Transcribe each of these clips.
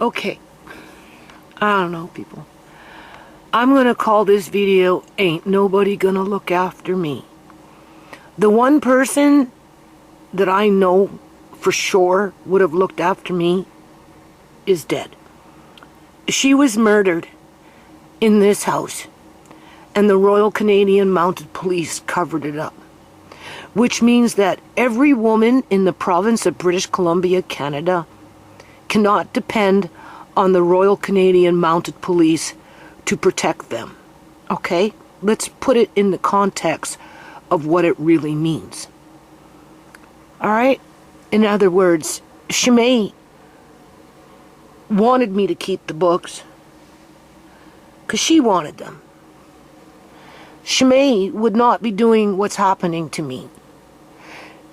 Okay, I don't know, people. I'm gonna call this video Ain't Nobody Gonna Look After Me. The one person that I know for sure would have looked after me is dead. She was murdered in this house, and the Royal Canadian Mounted Police covered it up. Which means that every woman in the province of British Columbia, Canada, cannot depend on the Royal Canadian Mounted Police to protect them. Okay? Let's put it in the context of what it really means. Alright? In other words, Shimei wanted me to keep the books because she wanted them. Shimei would not be doing what's happening to me.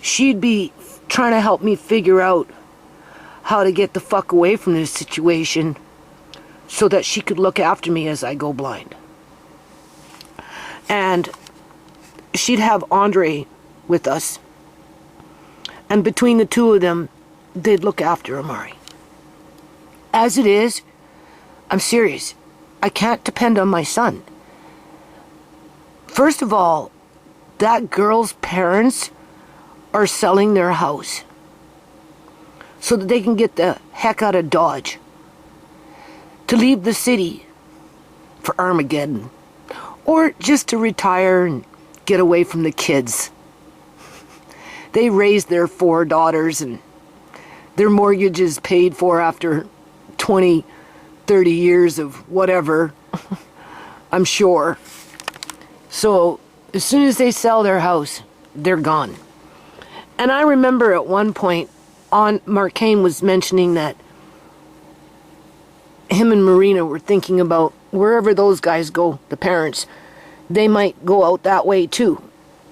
She'd be trying to help me figure out how to get the fuck away from this situation so that she could look after me as I go blind. And she'd have Andre with us. And between the two of them, they'd look after Amari. As it is, I'm serious. I can't depend on my son. First of all, that girl's parents are selling their house so that they can get the heck out of Dodge, to leave the city for Armageddon, or just to retire and get away from the kids. They raised their 4 daughters and their mortgage is paid for after 20, 30 years of whatever, I'm sure. So as soon as they sell their house, they're gone. And I remember at one point, Mark Kane was mentioning that him and Marina were thinking about wherever those guys go, the parents, they might go out that way too.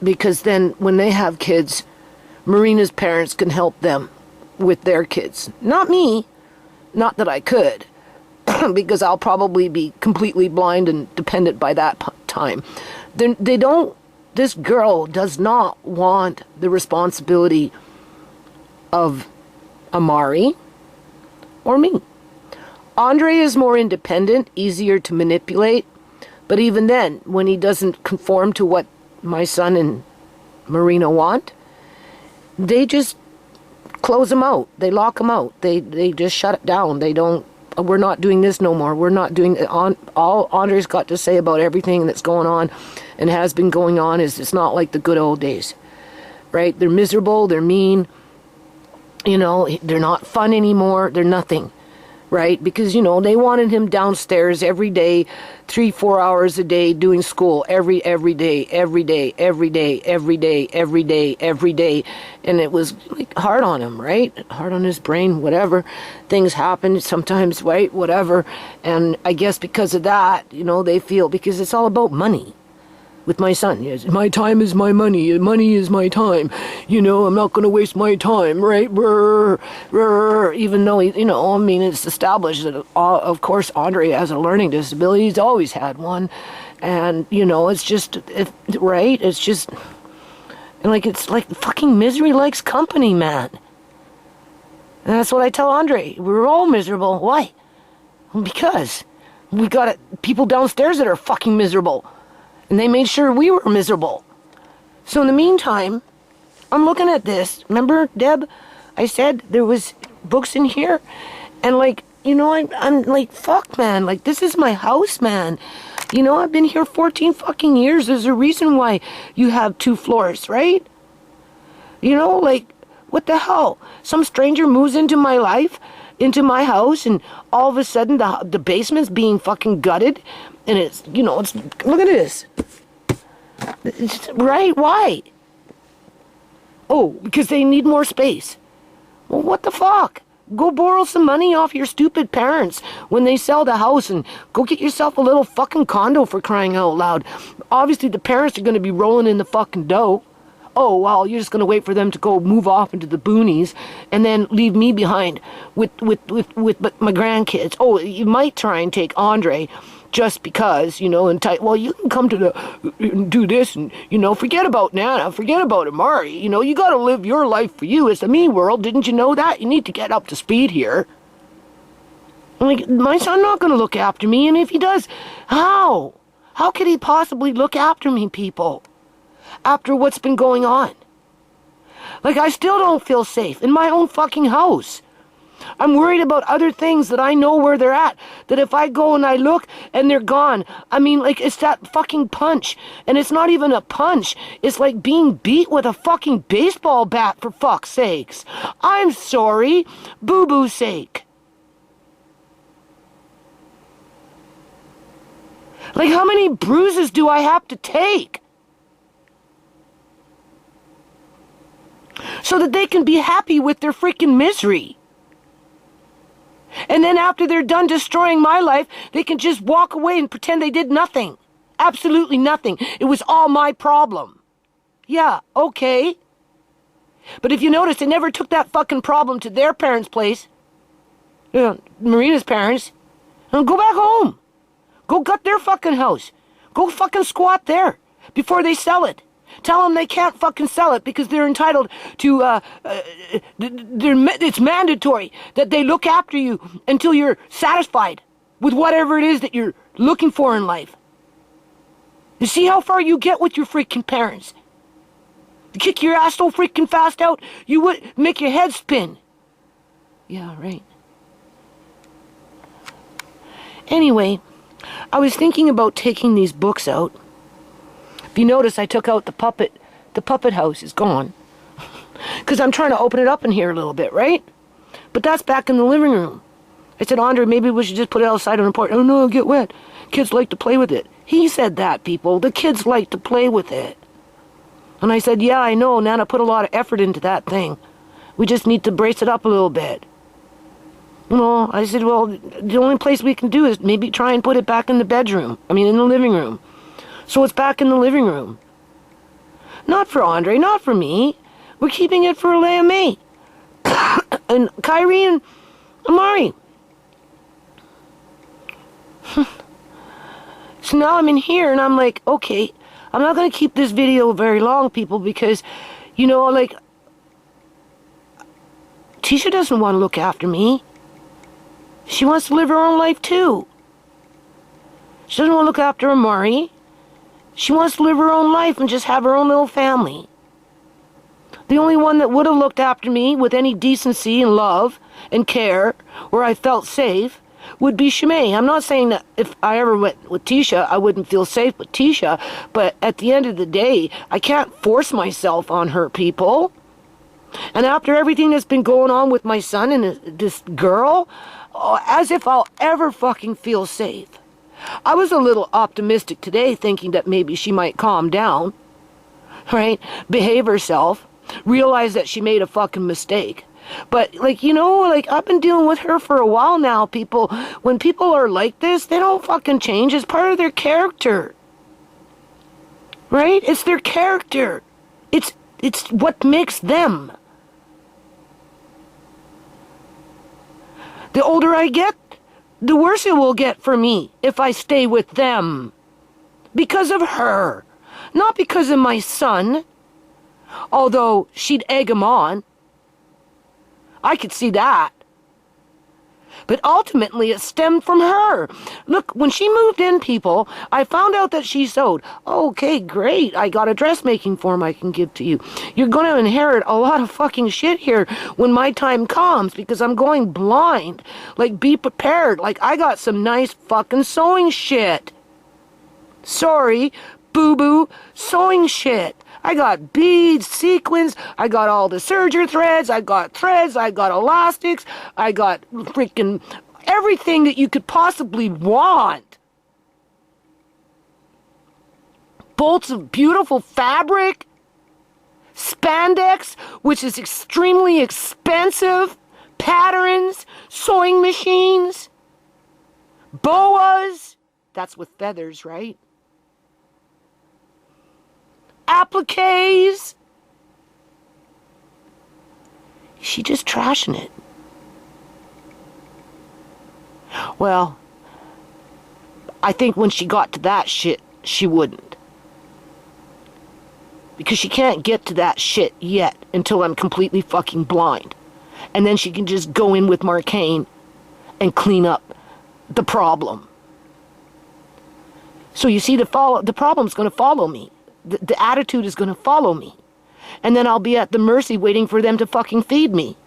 Because then when they have kids, Marina's parents can help them with their kids. Not me. Not that I could. Because I'll probably be completely blind and dependent by that time. This girl does not want the responsibility of Amari or me. Andre is more independent, easier to manipulate, but even then, when he doesn't conform to what my son and Marina want, they just close him out. They lock him out. They just shut it down. We're not doing this no more. We're not doing all Andre's got to say about everything that's going on and has been going on is it's not like the good old days, right? They're miserable, they're mean, they're not fun anymore, they're nothing, right? Because, they wanted him downstairs every day, 3-4 hours a day doing school every day. And it was like hard on him, right? Hard on his brain, whatever. Things happen sometimes, right? Whatever. And I guess because of that, they feel, because it's all about money. With my son, yes, my time is my money, money is my time, I'm not going to waste my time, right, even though, it's established that, of course, Andre has a learning disability, he's always had one, and, it's just, right, it's just, it's like fucking misery likes company, man, and that's what I tell Andre, we're all miserable, why? Because we got people downstairs that are fucking miserable. And they made sure we were miserable. So in the meantime, I'm looking at this. Remember, Deb? I said there was books in here. And I'm like, fuck, man. Like, this is my house, man. I've been here 14 fucking years. There's a reason why you have 2 floors, right? What the hell? Some stranger moves into my life, into my house, and all of a sudden the basement's being fucking gutted. And it's, look at this. Right? Why? Oh, because they need more space. Well, what the fuck? Go borrow some money off your stupid parents when they sell the house and go get yourself a little fucking condo for crying out loud. Obviously, the parents are going to be rolling in the fucking dough. Oh, well, you're just going to wait for them to go move off into the boonies and then leave me behind with my grandkids. Oh, you might try and take Andre just because, well, you can come to do this and, forget about Nana, forget about Amari. You got to live your life for you. It's a me world. Didn't you know that? You need to get up to speed here. I'm like, my son's not going to look after me, and if he does, how? How could he possibly look after me, people? After what's been going on. Like, I still don't feel safe in my own fucking house. I'm worried about other things that I know where they're at. That if I go and I look and they're gone, I mean, like, it's that fucking punch. And it's not even a punch. It's like being beat with a fucking baseball bat, for fuck's sakes. I'm sorry. Boo-boo's sake. Like, how many bruises do I have to take? So that they can be happy with their freaking misery. And then after they're done destroying my life, they can just walk away and pretend they did nothing. Absolutely nothing. It was all my problem. Yeah, okay. But if you notice, they never took that fucking problem to their parents' place. Marina's parents. And go back home. Go gut their fucking house. Go fucking squat there before they sell it. Tell them they can't fucking sell it because they're entitled to, it's mandatory that they look after you until you're satisfied with whatever it is that you're looking for in life. You see how far you get with your freaking parents? You kick your ass so freaking fast out, you would make your head spin. Yeah, right. Anyway, I was thinking about taking these books out. If you notice, I took out the puppet house is gone. Because I'm trying to open it up in here a little bit, right? But that's back in the living room. I said, Andre, maybe we should just put it outside on the porch. Oh no, it'll get wet. Kids like to play with it. He said that, people. The kids like to play with it. And I said, yeah, I know, Nana put a lot of effort into that thing. We just need to brace it up a little bit. No, I said, well, the only place we can do is maybe try and put it back in the bedroom. I mean, in the living room. So it's back in the living room. Not for Andre, not for me. We're keeping it for Leia May. And Kyrie and Amari. So now I'm in here and I'm like, okay, I'm not going to keep this video very long, people, because, you know, like, Tisha doesn't want to look after me. She wants to live her own life, too. She doesn't want to look after Amari. She wants to live her own life and just have her own little family. The only one that would have looked after me with any decency and love and care, where I felt safe, would be Shimei. I'm not saying that if I ever went with Tisha, I wouldn't feel safe with Tisha, but at the end of the day, I can't force myself on her, people. And after everything that's been going on with my son and this girl, as if I'll ever fucking feel safe. I was a little optimistic today, thinking that maybe she might calm down, right? Behave herself, realize that she made a fucking mistake. But, like, you know, like, I've been dealing with her for a while now, people. When people are like this, they don't fucking change. It's part of their character. Right? It's their character. It's what makes them. The older I get, the worse it will get for me if I stay with them. Because of her. Not because of my son. Although she'd egg him on. I could see that. But ultimately it stemmed from her. Look, when she moved in, people, I found out that she sewed. Okay, great. I got a dressmaking form I can give to you. You're going to inherit a lot of fucking shit here when my time comes because I'm going blind. Like, be prepared. Like, I got some nice fucking sewing shit. Sorry, boo-boo, sewing shit. I got beads, sequins, I got all the serger threads, I got elastics, I got freaking everything that you could possibly want. Bolts of beautiful fabric, spandex, which is extremely expensive, patterns, sewing machines, boas, that's with feathers, right? Appliques. She just trashing it. Well, I think when she got to that shit, she wouldn't. Because she can't get to that shit yet until I'm completely fucking blind. And then she can just go in with Marcane and clean up the problem. So you see, the problem's going to follow me. The attitude is going to follow me. And then I'll be at the mercy waiting for them to fucking feed me.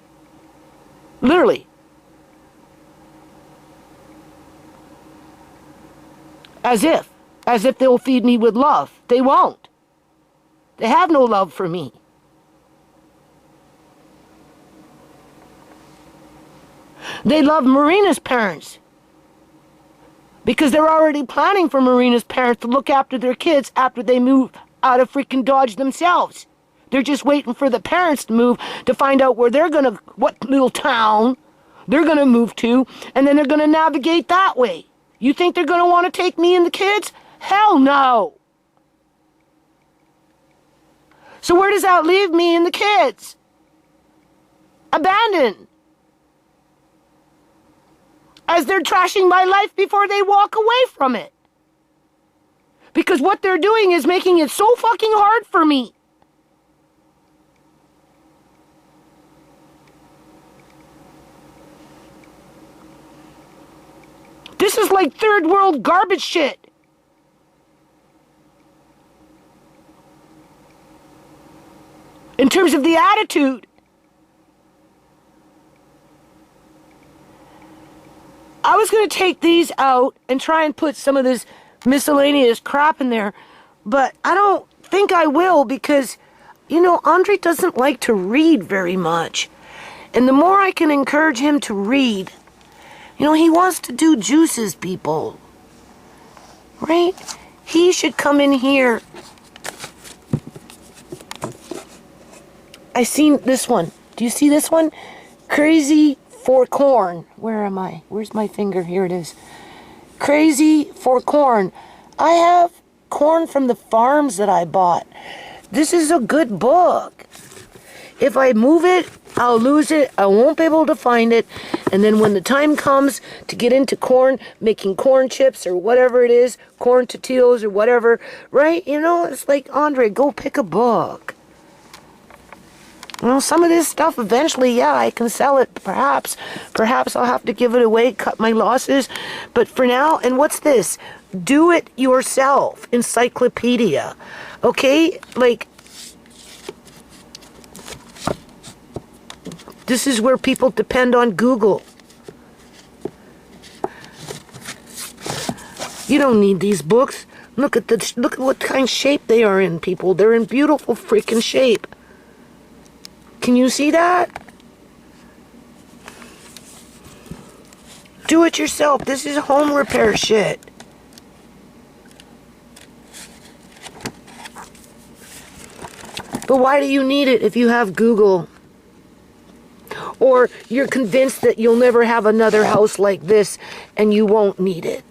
Literally. As if they'll feed me with love. They won't. They have no love for me. They love Marina's parents. Because they're already planning for Marina's parents to look after their kids after they move out of freaking Dodge themselves. They're just waiting for the parents to move to find out where what little town they're gonna move to, and then they're gonna navigate that way. You think they're gonna want to take me and the kids? Hell no. So where does that leave me and the kids? Abandoned. As they're trashing my life before they walk away from it. Because what they're doing is making it so fucking hard for me. This is like third world garbage shit. In terms of the attitude. I was going to take these out and try and put some of this miscellaneous crap in there, but I don't think I will because, Andre doesn't like to read very much. And the more I can encourage him to read, he wants to do juices, people. Right? He should come in here. I seen this one. Do you see this one? Crazy for corn. Where am I? Where's my finger? Here it is. Crazy for corn. I have corn from the farms that I bought. This is a good book. If I move it, I'll lose it. I won't be able to find it. And then when the time comes to get into corn, making corn chips or whatever it is, corn tortillas or whatever, right? It's like, Andre, go pick a book. Some of this stuff eventually, yeah, I can sell it, perhaps. Perhaps I'll have to give it away, cut my losses. But for now, and what's this? Do it yourself encyclopedia. Okay? Like, this is where people depend on Google. You don't need these books. Look at what kind of shape they are in, people. They're in beautiful freaking shape. Can you see that? Do it yourself. This is home repair shit. But why do you need it if you have Google? Or you're convinced that you'll never have another house like this and you won't need it.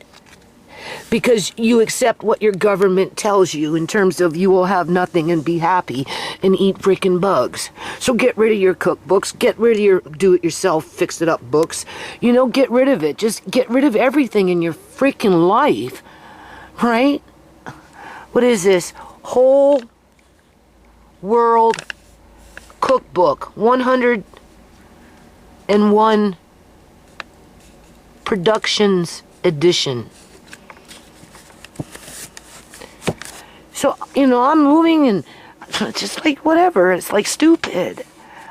Because you accept what your government tells you in terms of you will have nothing and be happy and eat freaking bugs. So get rid of your cookbooks, get rid of your do-it-yourself, fix-it-up books. Get rid of it. Just get rid of everything in your freaking life. Right? What is this? Whole World Cookbook. 101 Productions Edition. So, I'm moving and just like whatever. It's like stupid.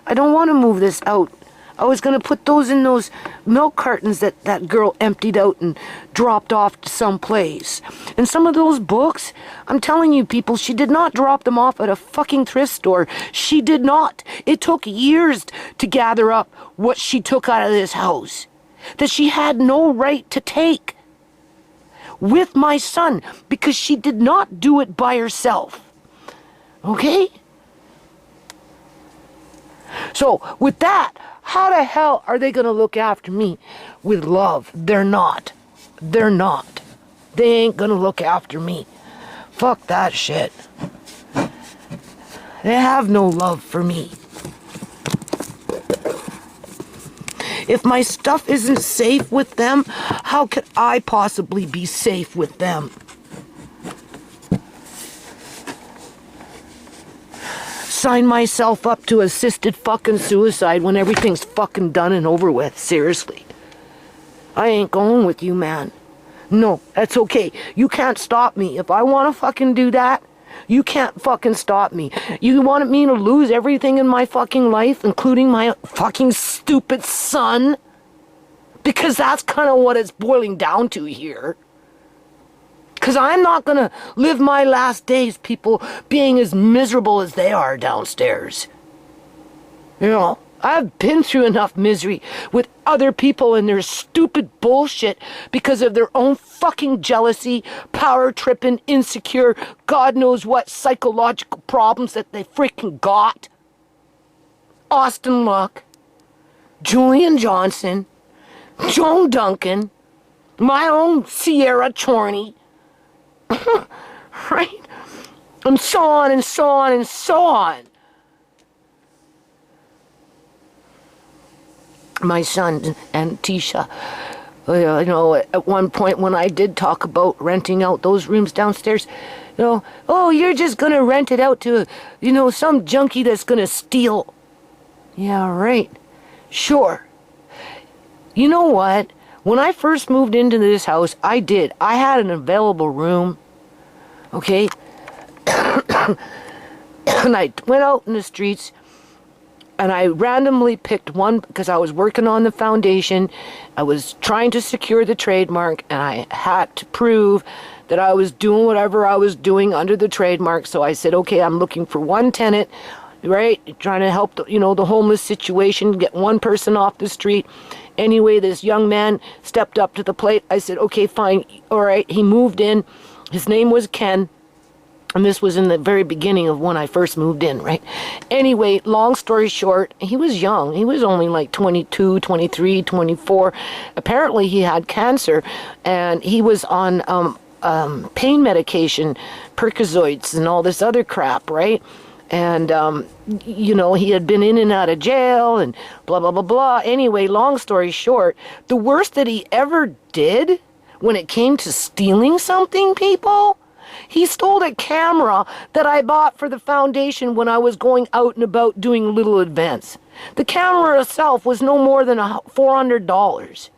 I don't want to move this out. I was going to put those in those milk cartons that girl emptied out and dropped off to some place. And some of those books, I'm telling you people, she did not drop them off at a fucking thrift store. She did not. It took years to gather up what she took out of this house that she had no right to take. With my son, because she did not do it by herself. Okay? So, with that, how the hell are they going to look after me with love? They're not. They're not. They ain't going to look after me. Fuck that shit. They have no love for me. If my stuff isn't safe with them, how could I possibly be safe with them? Sign myself up to assisted fucking suicide when everything's fucking done and over with. Seriously. I ain't going with you, man. No, that's okay. You can't stop me. If I want to fucking do that, you can't fucking stop me. You wanted me to lose everything in my fucking life, including my fucking stupid son? Because that's kind of what it's boiling down to here. Because I'm not going to live my last days, people, being as miserable as they are downstairs. You know, I've been through enough misery with other people and their stupid bullshit because of their own fucking jealousy, power tripping, insecure, God knows what psychological problems that they freaking got. Austin Luck, Julian Johnson, Joan Duncan, my own Sierra Chorney, right? And so on and so on and so on. My son and Tisha, you know, at one point when I did talk about renting out those rooms downstairs, you know, oh, you're just going to rent it out to, you know, some junkie that's going to steal. Yeah, right. Sure. You know what? When I first moved into this house, I had an available room, okay? And I went out in the streets and I randomly picked one because I was working on the foundation. I was trying to secure the trademark and I had to prove that I was doing whatever I was doing under the trademark. So I said, okay, I'm looking for one tenant, right? Trying to help, the homeless situation, get one person off the street. Anyway, this young man stepped up to the plate. I said, okay, fine. All right. He moved in. His name was Ken. And this was in the very beginning of when I first moved in, right? Anyway, long story short, he was young. He was only like 22, 23, 24. Apparently he had cancer and he was on pain medication, Percocets and all this other crap, right? And, he had been in and out of jail and blah, blah, blah, blah. Anyway, long story short, the worst that he ever did when it came to stealing something, people, he stole a camera that I bought for the foundation when I was going out and about doing little events. The camera itself was no more than $400.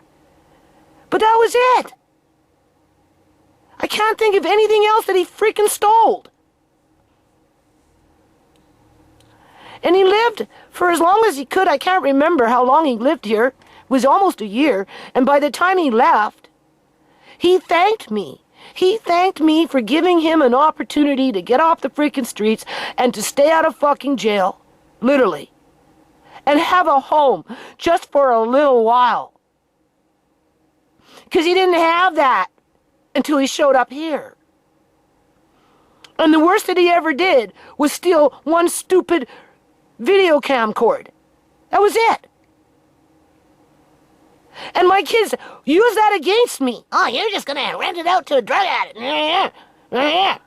But that was it. I can't think of anything else that he freaking stole. And he lived for as long as he could. I can't remember how long he lived here. It was almost a year. And by the time he left, he thanked me. He thanked me for giving him an opportunity to get off the freaking streets and to stay out of fucking jail. Literally. And have a home just for a little while. Because he didn't have that until he showed up here. And the worst that he ever did was steal one stupid video camcord. That was it. And my kids use that against me. Oh, you're just gonna rent it out to a drug addict. Yeah, right.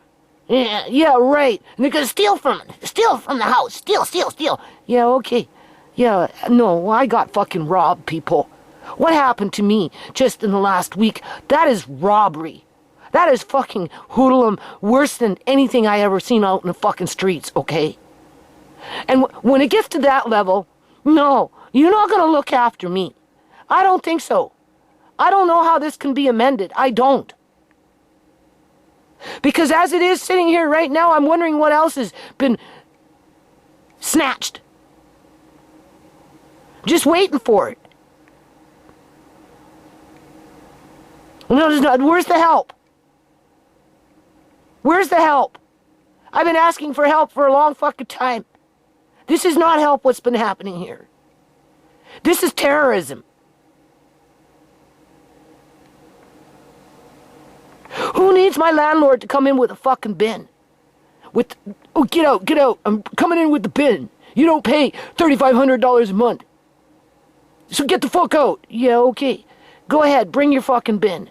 And they're gonna steal from the house. Steal. Yeah, okay. Yeah, no, I got fucking robbed, people. What happened to me just in the last week? That is robbery. That is fucking hoodlum worse than anything I ever seen out in the fucking streets, okay? And when it gets to that level, no, you're not gonna look after me. I don't think so. I don't know how this can be amended. I don't. Because as it is sitting here right now, I'm wondering what else has been snatched. Just waiting for it. Where's the help? Where's the help? I've been asking for help for a long fucking time. This is not help what's been happening here. This is terrorism. Who needs my landlord to come in with a fucking bin? Get out. I'm coming in with the bin. You don't pay $3,500 a month. So get the fuck out. Yeah, okay. Go ahead, bring your fucking bin.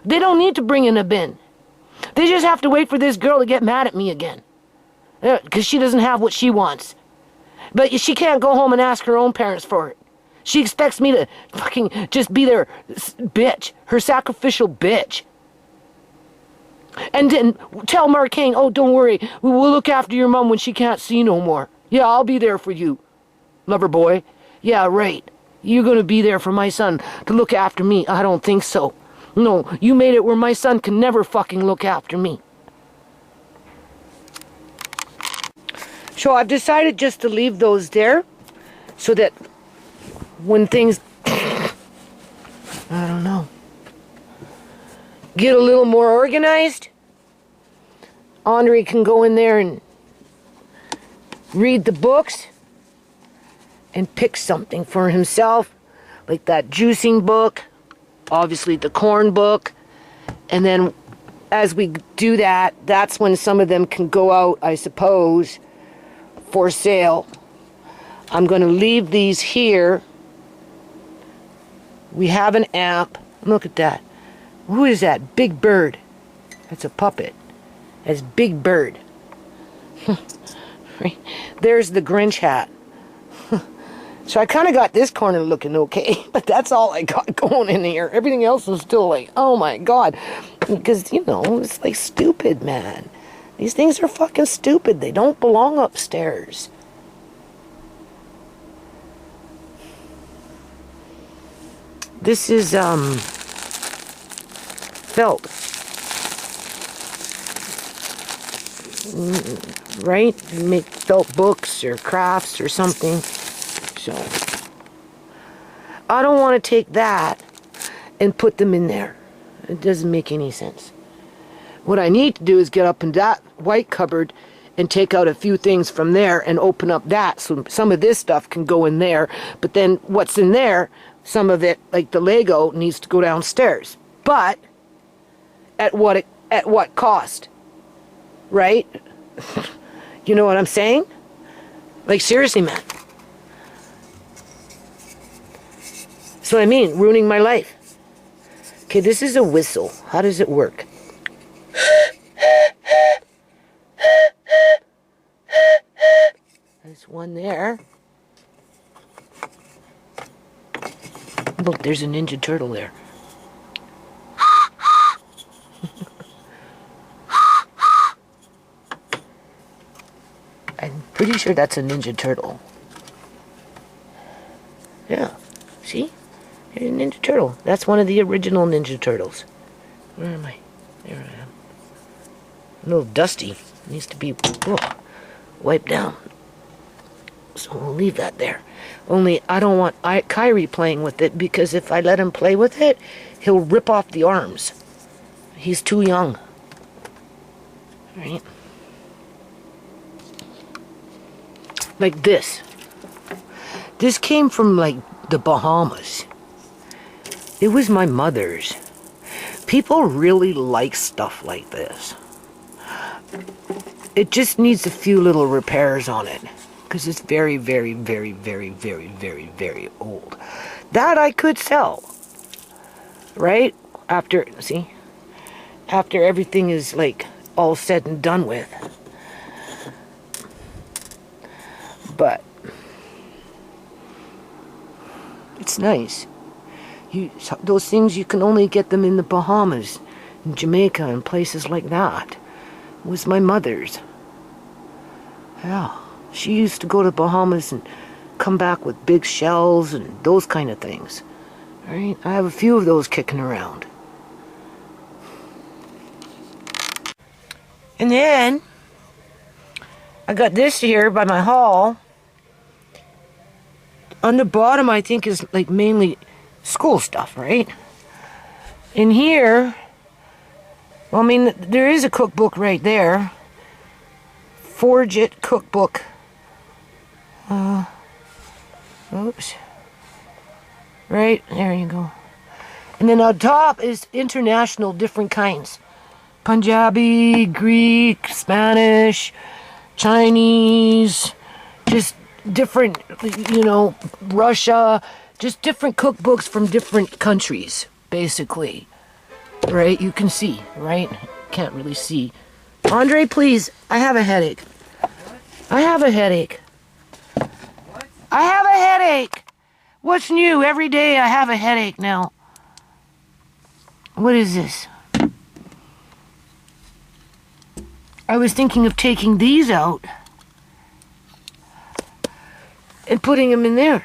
They don't need to bring in a bin. They just have to wait for this girl to get mad at me again. Because she doesn't have what she wants. But she can't go home and ask her own parents for it. She expects me to fucking just be their bitch. Her sacrificial bitch. And then tell Markane, oh, don't worry. We'll look after your mom when she can't see no more. Yeah, I'll be there for you. Lover boy. Yeah, right. you're going to be there for my son to look after me. I don't think so. No, you made it where my son can never fucking look after me. So I've decided just to leave those there so that when things, I don't know, get a little more organized, Andre can go in there and read the books and pick something for himself, like that juicing book, obviously the corn book, and then as we do that, that's when some of them can go out, I suppose, for sale. I'm going to leave these here. We have an app. Look at that. Who is that? Big Bird. That's a puppet. That's Big Bird. Right. There's the Grinch hat. So I kind of got this corner looking okay, but that's all I got going in here. Everything else is still like, oh my God. Because, you know, it's like stupid, man. These things are fucking stupid. They don't belong upstairs. This is, felt. Right? You make felt books or crafts or something. So, I don't want to take that and put them in there. It doesn't make any sense. What I need to do is get up in that white cupboard and take out a few things from there and open up that so some of this stuff can go in there. But then what's in there, some of it, like the Lego, needs to go downstairs. But at what cost? Right? You know what I'm saying? Like, seriously, man. That's what I mean, ruining my life. Okay, this is a whistle. How does it work? There's one there. Look, there's a Ninja Turtle there. I'm pretty sure that's a Ninja Turtle. Yeah, see? There's a Ninja Turtle. That's one of the original Ninja Turtles. Where am I? There I am. A little dusty. Needs to be wiped down. So we'll leave that there. Only I don't want Kyrie playing with it, because if I let him play with it, he'll rip off the arms. He's too young. Right? Like this. This came from like the Bahamas. It was my mother's. People really like stuff like this. It just needs a few little repairs on it, because it's very, very, very, very, very, very, very old. That I could sell. Right? After everything is like all said and done with. But it's nice. Those things, you can only get them in the Bahamas, in Jamaica, and places like that. It was my mother's. Yeah. She used to go to Bahamas and come back with big shells and those kind of things. Right? I have a few of those kicking around. And then I got this here by my hall. On the bottom, I think, is like mainly school stuff, right? In here, well, I mean, there is a cookbook right there. Forge It cookbook. Oops. Right, there you go. And then on top is international, different kinds. Punjabi, Greek, Spanish, Chinese, just different, you know, Russia, just different cookbooks from different countries, basically. Right, you can see, right? Can't really see. Andre, please, I have a headache. I have a headache. I have a headache. What's new? Every day I have a headache now. What is this? I was thinking of taking these out and putting them in there.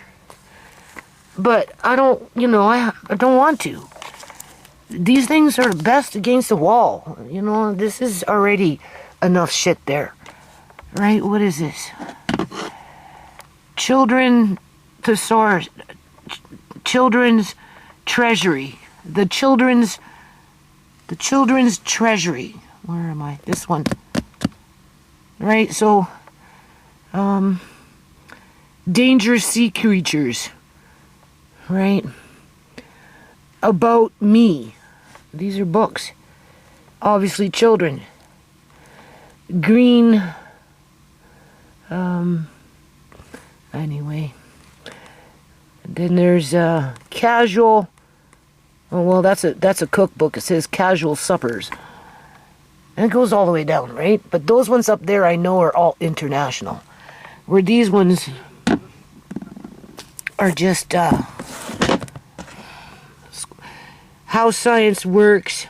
But I don't, I don't want to. These things are best against the wall. This is already enough shit there. Right? What is this? Children's treasury. The children's treasury. Where am I? This one. Right? So, dangerous sea creatures. Right? About me. These are books. Obviously children. Green. Anyway. Then there's casual. Oh, well, that's a cookbook. It says casual suppers. And it goes all the way down, right? But those ones up there I know are all international. Where these ones are just How Science Works,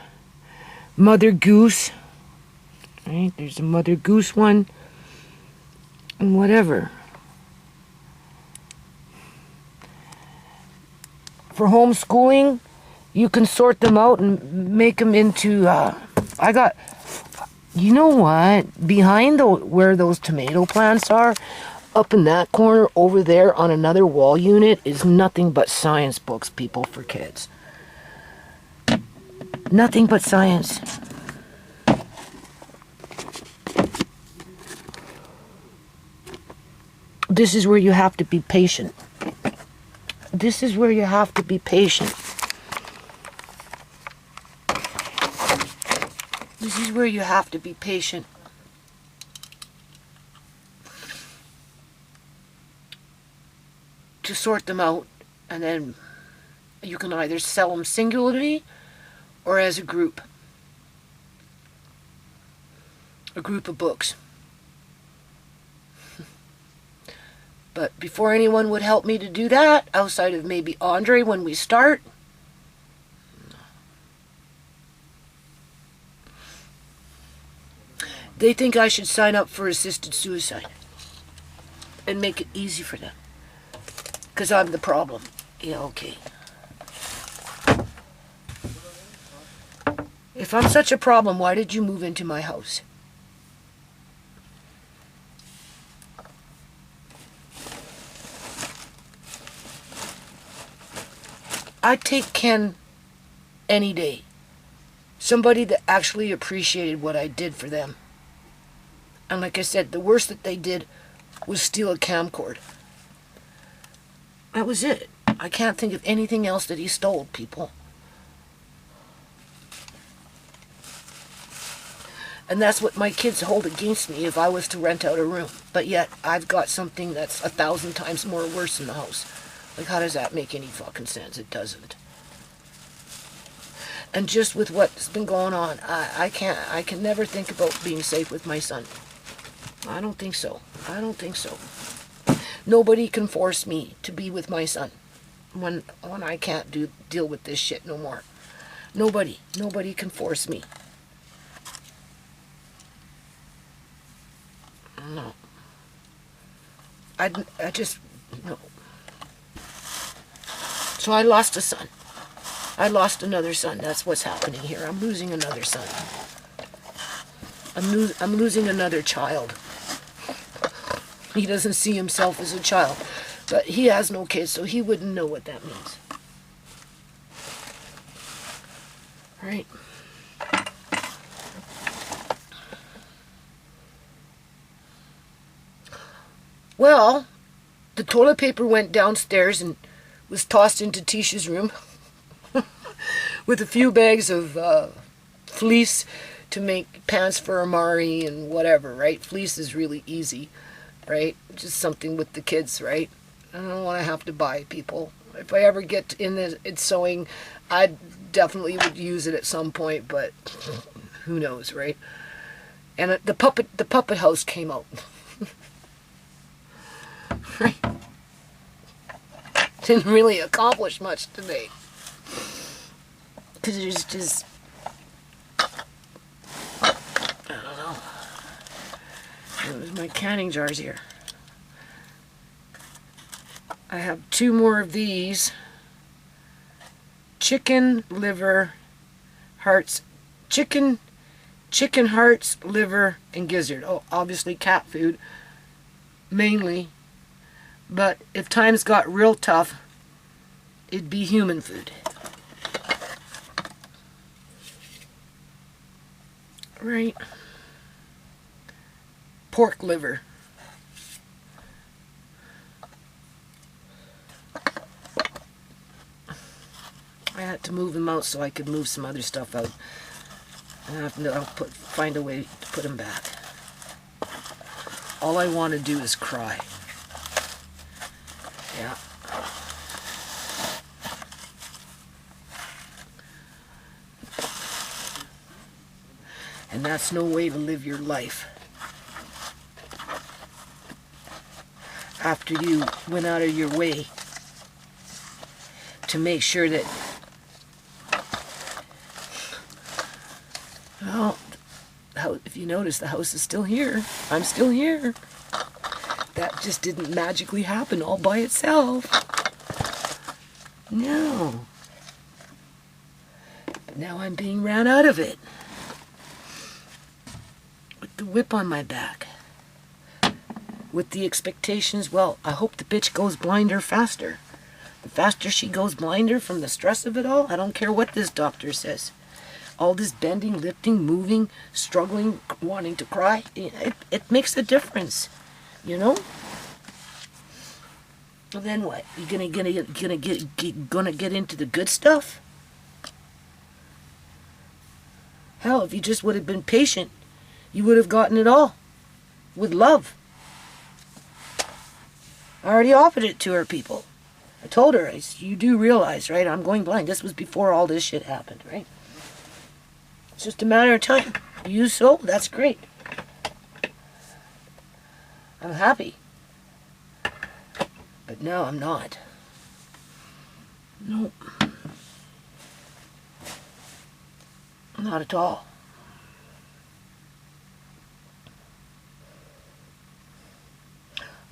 Mother Goose. Right? There's a Mother Goose one. And whatever. For homeschooling, you can sort them out and make them into, you know what? Behind where those tomato plants are, up in that corner over there on another wall unit is nothing but science books, people, for kids. Nothing but science. This is where you have to be patient. This is where you have to be patient. This is where you have to be patient. To sort them out, and then you can either sell them singularly or as a group. A group of books. But before anyone would help me to do that, outside of maybe Andre when we start, they think I should sign up for assisted suicide and make it easy for them. Because I'm the problem. Yeah, okay. If I'm such a problem, why did you move into my house? I'd take Ken any day. Somebody that actually appreciated what I did for them. And like I said, the worst that they did was steal a camcorder. That was it. I can't think of anything else that he stole, people. And that's what my kids hold against me if I was to rent out a room. But yet, I've got something that's 1,000 times more worse in the house. Like, how does that make any fucking sense? It doesn't. And just with what's been going on, I can never think about being safe with my son. I don't think so. I don't think so. Nobody can force me to be with my son when I can't deal with this shit no more. Nobody can force me. No. I just, no. So I lost a son. I lost another son. That's what's happening here. I'm losing another son. I'm losing another child. He doesn't see himself as a child. But he has no kids, so he wouldn't know what that means. Right? Well, the toilet paper went downstairs and was tossed into Tisha's room with a few bags of fleece to make pants for Amari and whatever, right? Fleece is really easy, right? Just something with the kids, right? I don't want to have to buy people. If I ever get in it sewing, I definitely would use it at some point, but who knows, right? And the puppet house came out. Right? Didn't really accomplish much today. Because there's just, I don't know. There's my canning jars here. I have 2 more of these. chicken liver, hearts, chicken hearts, liver, and gizzard. Oh, obviously cat food, mainly. But if times got real tough, it'd be human food. Right. Pork liver. I had to move them out so I could move some other stuff out. And I'll find a way to put them back. All I want to do is cry. Yeah. And that's no way to live your life. After you went out of your way to make sure that, well, if you notice, the house is still here. I'm still here. That just didn't magically happen all by itself. No. But now I'm being ran out of it. With the whip on my back. With the expectations, well, I hope the bitch goes blinder faster. The faster she goes blinder from the stress of it all, I don't care what this doctor says. All this bending, lifting, moving, struggling, wanting to cry, it makes a difference, you know? Well, then what? You gonna get into the good stuff? Hell, if you just would have been patient, you would have gotten it all with love. I already offered it to her, people. I told her, you do realize, right? I'm going blind. This was before all this shit happened, right? It's just a matter of time. You so? That's great. I'm happy. But no, I'm not. Nope. Not at all.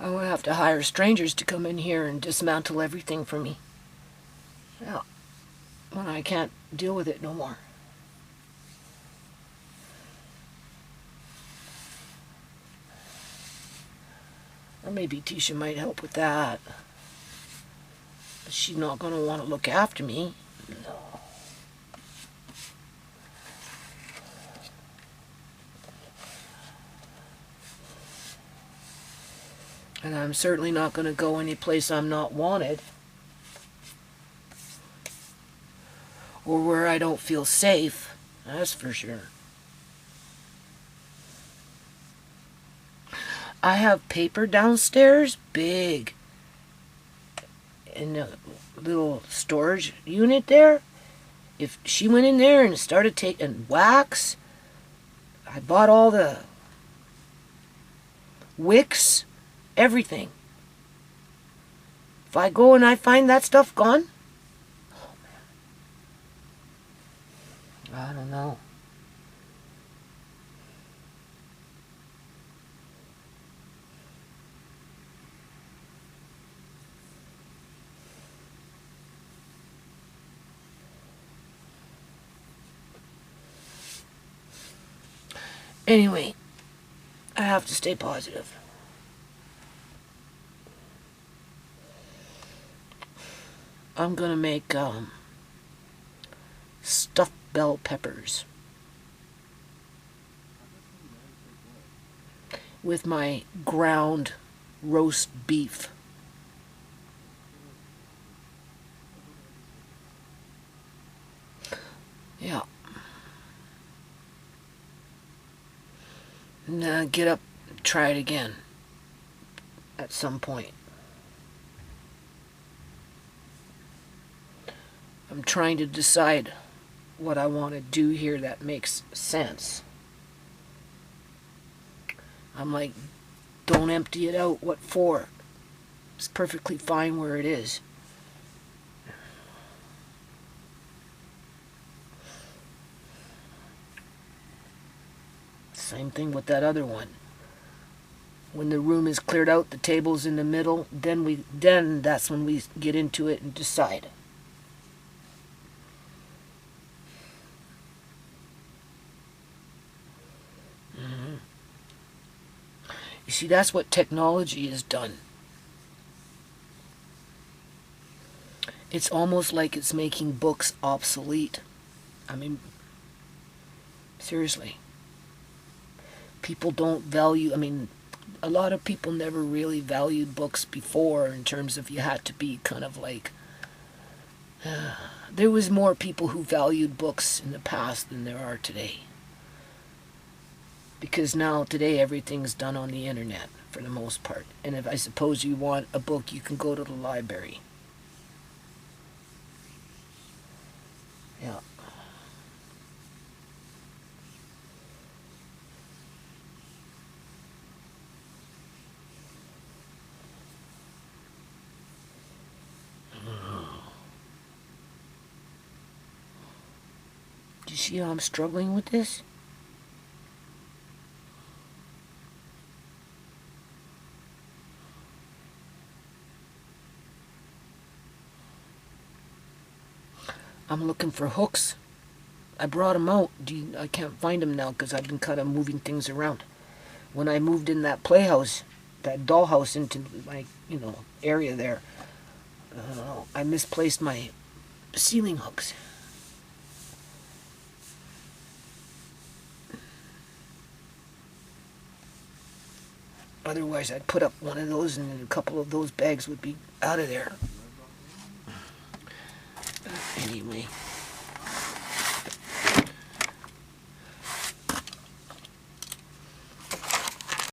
I'm going to have to hire strangers to come in here and dismantle everything for me. Yeah. When I can't deal with it no more. Or maybe Tisha might help with that. But she's not going to want to look after me. No. And I'm certainly not going to go any place I'm not wanted. Or where I don't feel safe. That's for sure. I have paper downstairs, big. In a little storage unit there. If she went in there and started taking wax, I bought all the wicks. Everything. If I go and I find that stuff gone, oh man, I don't know. Anyway, I have to stay positive. I'm gonna make stuffed bell peppers with my ground roast beef. Yeah. And get up, try it again at some point. I'm trying to decide what I want to do here that makes sense. I'm like, don't empty it out. What for? It's perfectly fine where it is. Same thing with that other one. When the room is cleared out, the table's in the middle, then that's when we get into it and decide. You see, that's what technology has done. It's almost like it's making books obsolete. I mean, seriously. People don't value, I mean, a lot of people never really valued books before in terms of you had to be kind of like, there was more people who valued books in the past than there are today. Because now, today, everything's done on the internet for the most part. And if I suppose you want a book, you can go to the library. Yeah. Do you see how I'm struggling with this? I'm looking for hooks. I brought them out. I can't find them now because I've been kind of moving things around. When I moved in that playhouse, that dollhouse into my, area there, I misplaced my ceiling hooks. Otherwise, I'd put up one of those and then a couple of those bags would be out of there. Anyway.